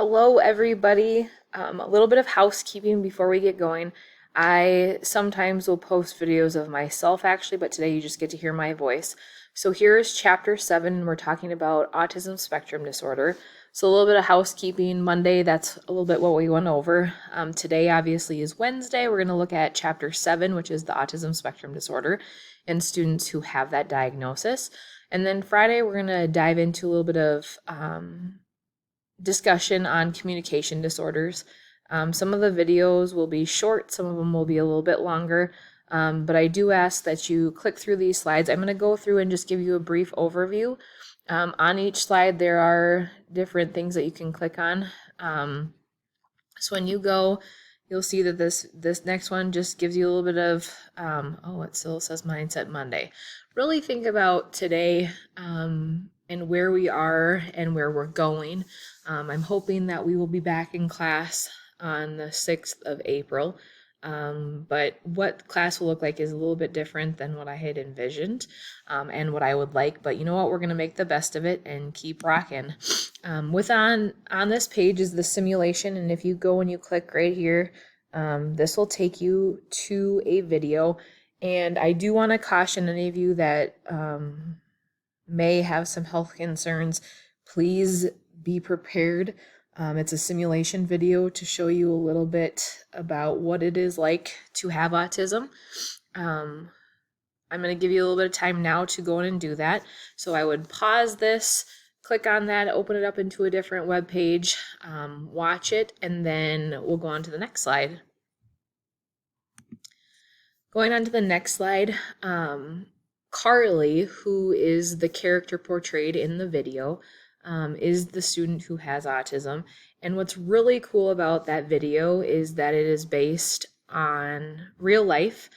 Hello, everybody. A little bit of housekeeping before we get going. I sometimes will post videos of myself actually, but today you just get to hear my voice. So here is chapter 7. We're talking about autism spectrum disorder. So a little bit of housekeeping. Monday, that's a little bit what we went over. Today, obviously, is Wednesday. We're going to look at chapter 7, which is the autism spectrum disorder and students who have that diagnosis. And then Friday, we're going to dive into a little bit of discussion on communication disorders. Some of the videos will be short, some of them will be a little bit longer, but I do ask that you click through these slides. I'm going to go through and just give you a brief overview. On each slide, there are different things that you can click on. So when you go, you'll see that this next one just gives you a little bit of, it still says Mindset Monday. Really think about today and where we are and where we're going. I'm hoping that we will be back in class on the 6th of April. But what class will look like is a little bit different than what I had envisioned and what I would like. But you know what? We're going to make the best of it and keep rocking. On this page is the simulation. And if you go and you click right here, this will take you to a video. And I do want to caution any of you that may have some health concerns. Please be prepared. It's a simulation video to show you a little bit about what it is like to have autism. I'm going to give you a little bit of time now to go in and do that. So I would pause this, click on that, open it up into a different web page, watch it, and then we'll go on to the next slide. Going on to the next slide, Carly, who is the character portrayed in the video, is the student who has autism. And what's really cool about that video is that it is based on real life.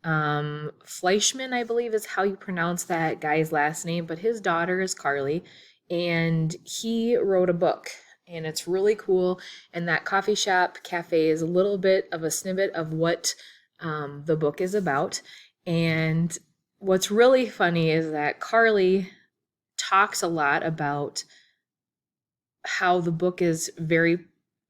Fleischman, I believe, is how you pronounce that guy's last name, but his daughter is Carly, and he wrote a book. And it's really cool. And that coffee shop cafe is a little bit of a snippet of what the book is about. And what's really funny is that Carly talks a lot about how the book is very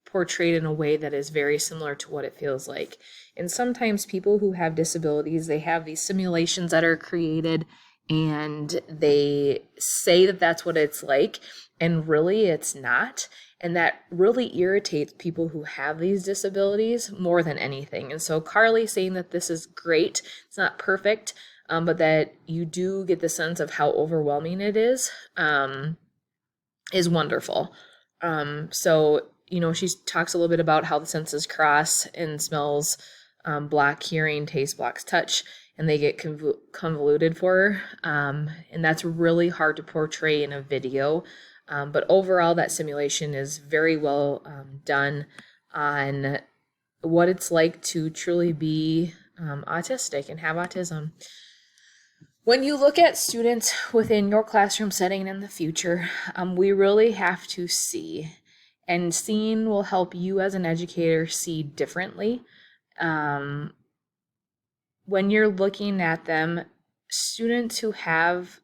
portrayed in a way that is very similar to what it feels like. And sometimes people who have disabilities, they have these simulations that are created and they say that that's what it's like, and really it's not. And that really irritates people who have these disabilities more than anything. And so Carly saying that this is great, it's not perfect, but that you do get the sense of how overwhelming it is wonderful. So, she talks a little bit about how the senses cross and smells block hearing, taste blocks touch, and they get convoluted for her. And that's really hard to portray in a video. But overall, that simulation is very well done on what it's like to truly be autistic and have autism. When you look at students within your classroom setting in the future, we really have to see, and seeing will help you as an educator see differently. When you're looking at them, students who have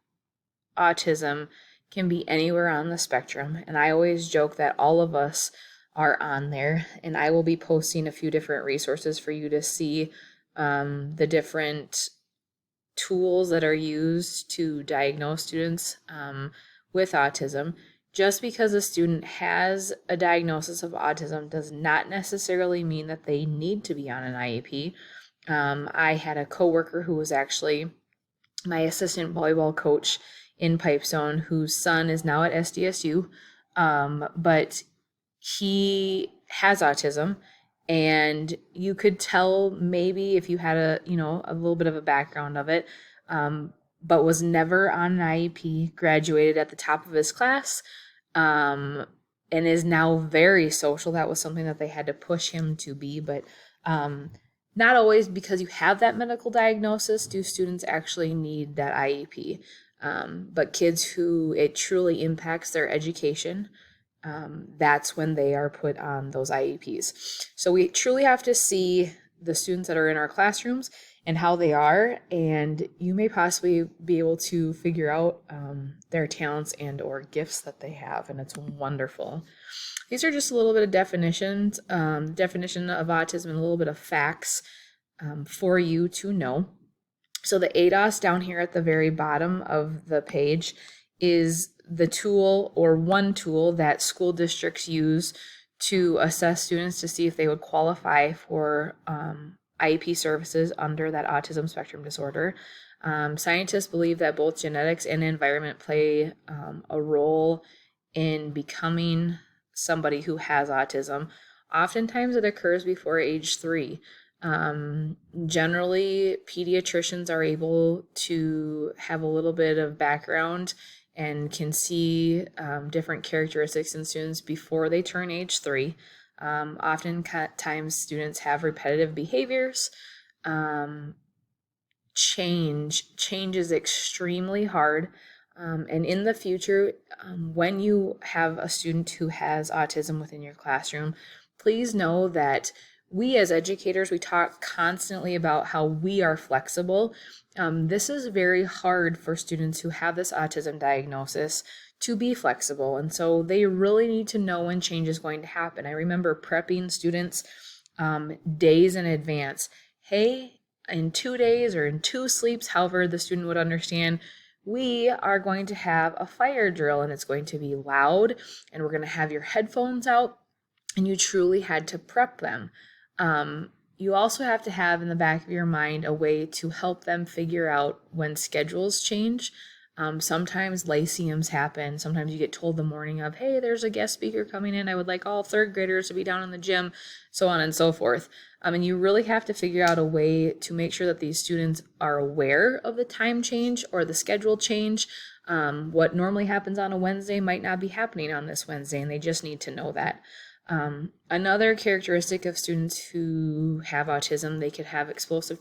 autism can be anywhere on the spectrum, and I always joke that all of us are on there, and I will be posting a few different resources for you to see the different tools that are used to diagnose students with autism. Just because a student has a diagnosis of autism does not necessarily mean that they need to be on an IEP. I had a coworker who was actually my assistant volleyball coach in Pipestone, whose son is now at SDSU, but he has autism. And you could tell maybe if you had a little bit of a background of it, but was never on an IEP, graduated at the top of his class, and is now very social. That was something that they had to push him to be, but not always because you have that medical diagnosis do students actually need that IEP. But kids who it truly impacts their education, that's when they are put on those IEPs. So we truly have to see the students that are in our classrooms and how they are, and you may possibly be able to figure out their talents and or gifts that they have, and it's wonderful. These are just a little bit of definitions, definition of autism, and a little bit of facts for you to know. So the ADOS down here at the very bottom of the page is the tool, or one tool, that school districts use to assess students to see if they would qualify for IEP services under that autism spectrum disorder. Scientists believe that both genetics and environment play a role in becoming somebody who has autism. Oftentimes it occurs before age 3. Generally, pediatricians are able to have a little bit of background and can see different characteristics in students before they turn age 3. Oftentimes students have repetitive behaviors. Change is extremely hard. And in the future, when you have a student who has autism within your classroom, please know that we as educators, we talk constantly about how we are flexible. This is very hard for students who have this autism diagnosis to be flexible. And so they really need to know when change is going to happen. I remember prepping students days in advance. Hey, in 2 days or in 2 sleeps, however the student would understand, we are going to have a fire drill, and it's going to be loud, and we're going to have your headphones out, and you truly had to prep them. You also have to have in the back of your mind a way to help them figure out when schedules change. Sometimes lyceums happen. Sometimes you get told the morning of, hey, there's a guest speaker coming in. I would like all 3rd graders to be down in the gym, so on and so forth. And you really have to figure out a way to make sure that these students are aware of the time change or the schedule change. What normally happens on a Wednesday might not be happening on this Wednesday, and they just need to know that. Another characteristic of students who have autism, they could have explosive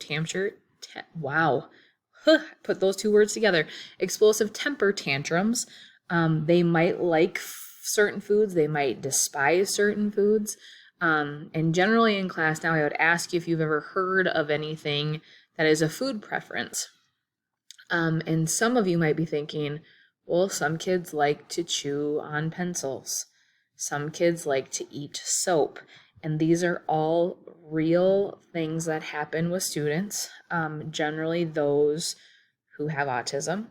put those 2 words together. Explosive temper tantrums. They might like certain foods. They might despise certain foods. And generally in class now, I would ask you if you've ever heard of anything that is a food preference. And some of you might be thinking, well, some kids like to chew on pencils. Some kids like to eat soap. And these are all real things that happen with students, generally those who have autism.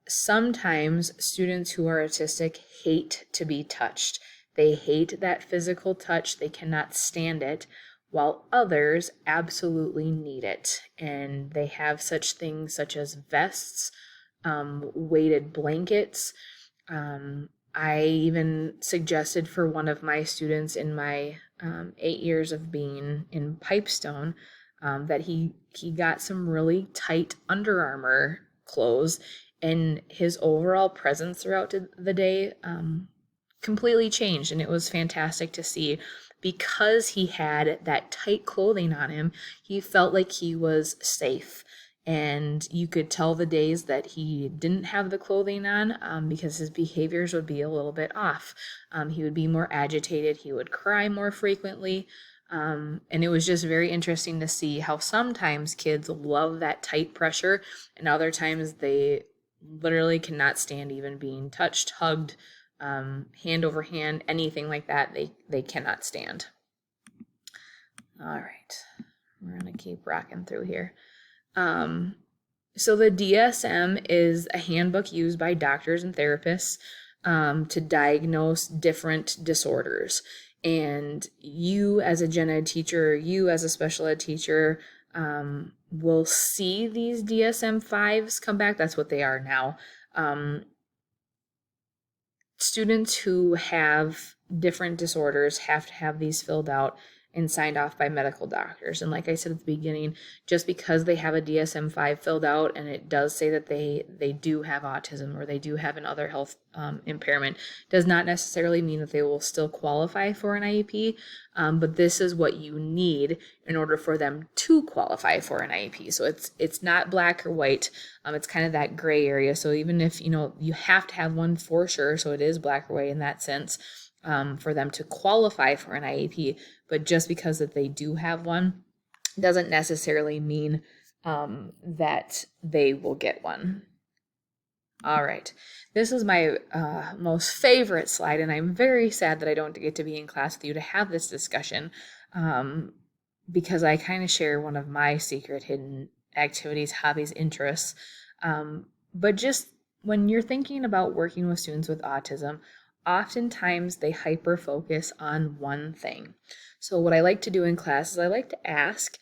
Sometimes students who are autistic hate to be touched. They hate that physical touch. They cannot stand it, while others absolutely need it. And they have such things such as vests, weighted blankets. I even suggested for one of my students in my 8 years of being in Pipestone that he got some really tight Under Armour clothes, and his overall presence throughout the day completely changed, and it was fantastic to see. Because he had that tight clothing on him, he felt like he was safe. And you could tell the days that he didn't have the clothing on because his behaviors would be a little bit off. He would be more agitated. He would cry more frequently. And it was just very interesting to see how sometimes kids love that tight pressure, and other times they literally cannot stand even being touched, hugged, hand over hand, anything like that. They cannot stand. All right, we're going to keep rocking through here. So the DSM is a handbook used by doctors and therapists to diagnose different disorders. And you as a gen ed teacher, you as a special ed teacher, will see these DSM-5s come back. That's what they are now. Students who have different disorders have to have these filled out and signed off by medical doctors. And like I said at the beginning, just because they have a DSM-5 filled out and it does say that they do have autism or they do have another health impairment, does not necessarily mean that they will still qualify for an IEP. But this is what you need in order for them to qualify for an IEP. So it's not black or white. It's kind of that gray area. So even if you have to have one for sure, so it is black or white in that sense, for them to qualify for an IEP. But just because that they do have one doesn't necessarily mean that they will get one. All right. This is my most favorite slide, and I'm very sad that I don't get to be in class with you to have this discussion because I kind of share one of my secret hidden activities, hobbies, interests. But just when you're thinking about working with students with autism, oftentimes they hyper focus on one thing. So, what I like to do in class is I like to ask,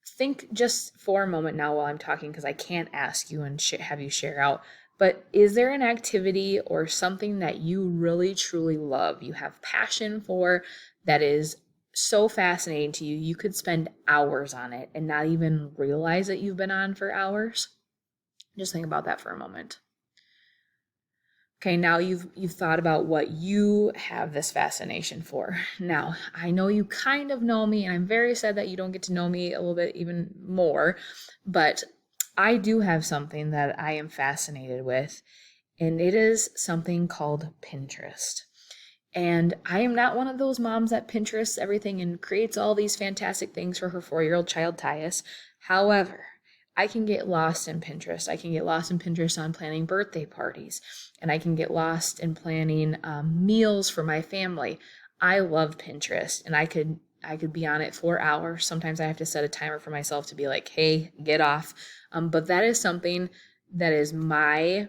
think just for a moment now while I'm talking, because I can't ask you and have you share out. But is there an activity or something that you really truly love, you have passion for, that is so fascinating to you, you could spend hours on it and not even realize that you've been on for hours? Just think about that for a moment. Okay, now you've thought about what you have this fascination for. Now, I know you kind of know me, and I'm very sad that you don't get to know me a little bit even more, but I do have something that I am fascinated with, and it is something called Pinterest. And I am not one of those moms that Pinterests everything and creates all these fantastic things for her 4-year-old child, Tyus. However, I can get lost in Pinterest. I can get lost in Pinterest on planning birthday parties, and I can get lost in planning meals for my family. I love Pinterest, and I could be on it for hours. Sometimes I have to set a timer for myself to be like, hey, get off. But that is something that is my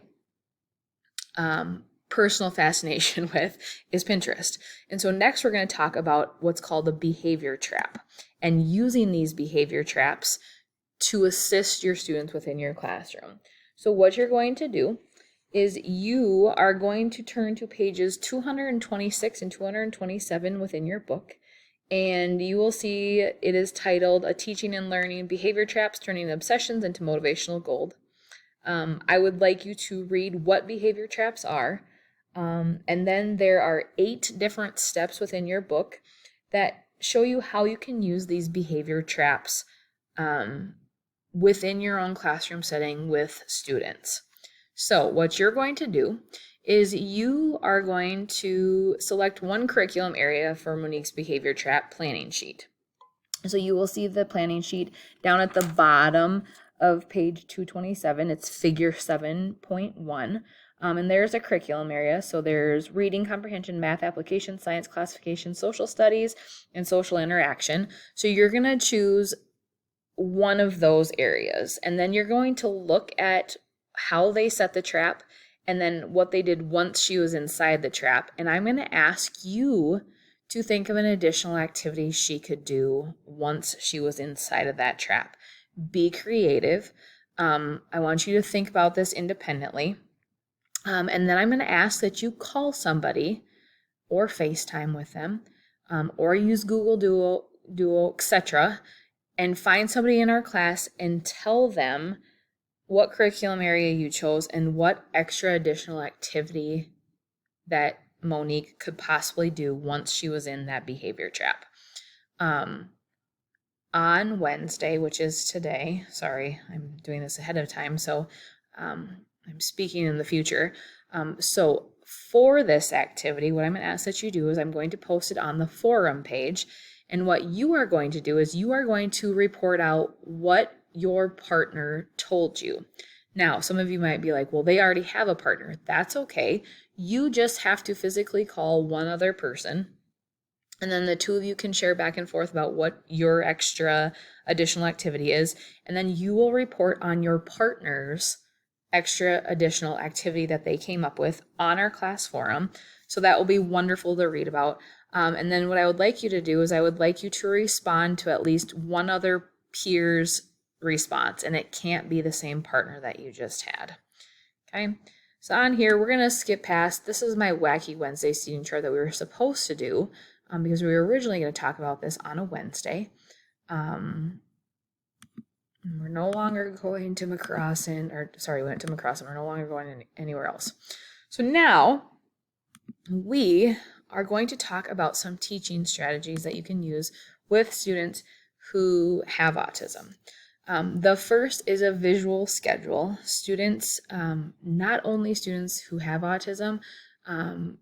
personal fascination with, is Pinterest. And so next we're going to talk about what's called the behavior trap, and using these behavior traps to assist your students within your classroom. So what you're going to do is you are going to turn to pages 226 and 227 within your book, and you will see it is titled A Teaching and Learning Behavior Traps, Turning Obsessions into Motivational Gold. I would like you to read what behavior traps are, and then there are 8 different steps within your book that show you how you can use these behavior traps within your own classroom setting with students. So what you're going to do is you are going to select one curriculum area for Monique's behavior trap planning sheet. So you will see the planning sheet down at the bottom of page 227. It's figure 7.1. And there's a curriculum area. So there's reading comprehension, math application, science classification, social studies, and social interaction. So you're going to choose one of those areas, and then you're going to look at how they set the trap and then what they did once she was inside the trap. And I'm going to ask you to think of an additional activity she could do once she was inside of that trap. Be creative. I want you to think about this independently. And then I'm going to ask that you call somebody or FaceTime with them, or use Google Duo, etc., and find somebody in our class and tell them what curriculum area you chose and what extra additional activity that Monique could possibly do once she was in that behavior trap. On Wednesday, which is today, sorry, I'm doing this ahead of time, so I'm speaking in the future. So for this activity, what I'm going to ask that you do is I'm going to post it on the forum page. And what you are going to do is you are going to report out what your partner told you. Now, some of you might be like, well, they already have a partner. That's okay. You just have to physically call one other person, and then the two of you can share back and forth about what your extra additional activity is. And then you will report on your partner's extra additional activity that they came up with on our class forum. So that will be wonderful to read about. And then what I would like you to do is I would like you to respond to at least one other peer's response, and it can't be the same partner that you just had. Okay, so on here, we're going to skip past, this is my Wacky Wednesday seating chart that we were supposed to do, because we were originally going to talk about this on a Wednesday. We're no longer going to McCrossin, we went to McCrossin, we're no longer going anywhere else. So now, we are going to talk about some teaching strategies that you can use with students who have autism. The first is a visual schedule. Students, not only students who have autism,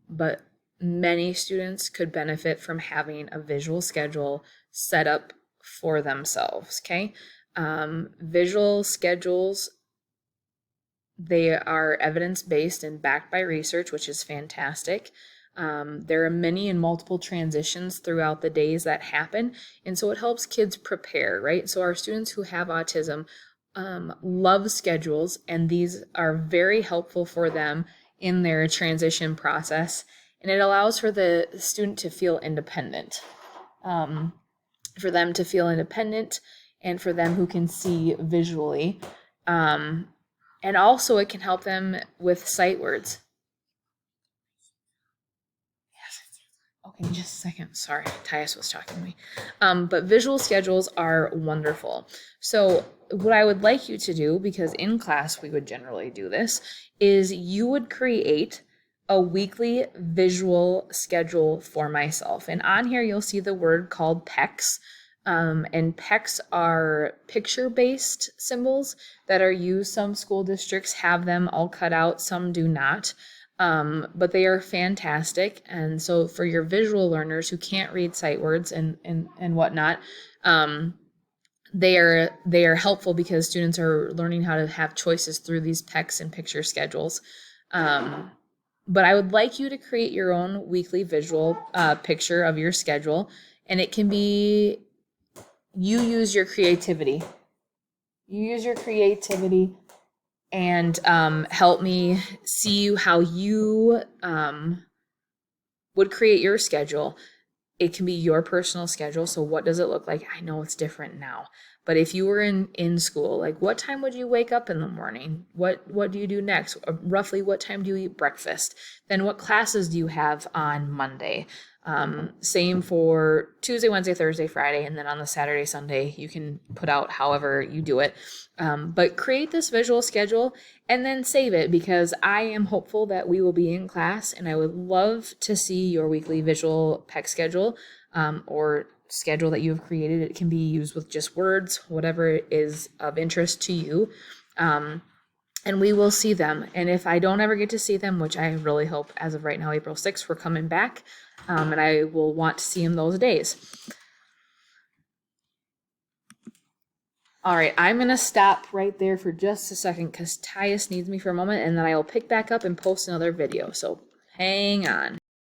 but many students could benefit from having a visual schedule set up for themselves, okay? Visual schedules, they are evidence-based and backed by research, which is fantastic. There are many and multiple transitions throughout the days that happen, and so it helps kids prepare, right? So our students who have autism love schedules, and these are very helpful for them in their transition process, and it allows for the student to feel independent. For them to feel independent and for them who can see visually. And also it can help them with sight words. Okay, just a second. Sorry, Tyus was talking to me. But visual schedules are wonderful. So what I would like you to do, because in class we would generally do this, is you would create a weekly visual schedule for myself. And on here you'll see the word called PECs. And PECs are picture-based symbols that are used. Some school districts have them all cut out, some do not. But they are fantastic. And so for your visual learners who can't read sight words and whatnot, they are helpful because students are learning how to have choices through these PECs and picture schedules. But I would like you to create your own weekly visual picture of your schedule, and it can be, you use your creativity. You use your creativity and help me see how you would create your schedule. It can be your personal schedule. So what does it look like? I know it's different now, but if you were in school, like what time would you wake up in the morning? What do you do next? Roughly what time do you eat breakfast? Then what classes do you have on Monday? Same for Tuesday, Wednesday, Thursday, Friday, and then on the Saturday, Sunday, you can put out however you do it. But create this visual schedule and then save it, because I am hopeful that we will be in class and I would love to see your weekly visual PEC schedule or schedule that you have created. It can be used with just words, whatever is of interest to you. And we will see them. And if I don't ever get to see them, which I really hope as of right now, April 6th, we're coming back, and I will want to see them those days. All right, I'm going to stop right there for just a second because Tyus needs me for a moment, and then I will pick back up and post another video. So hang on.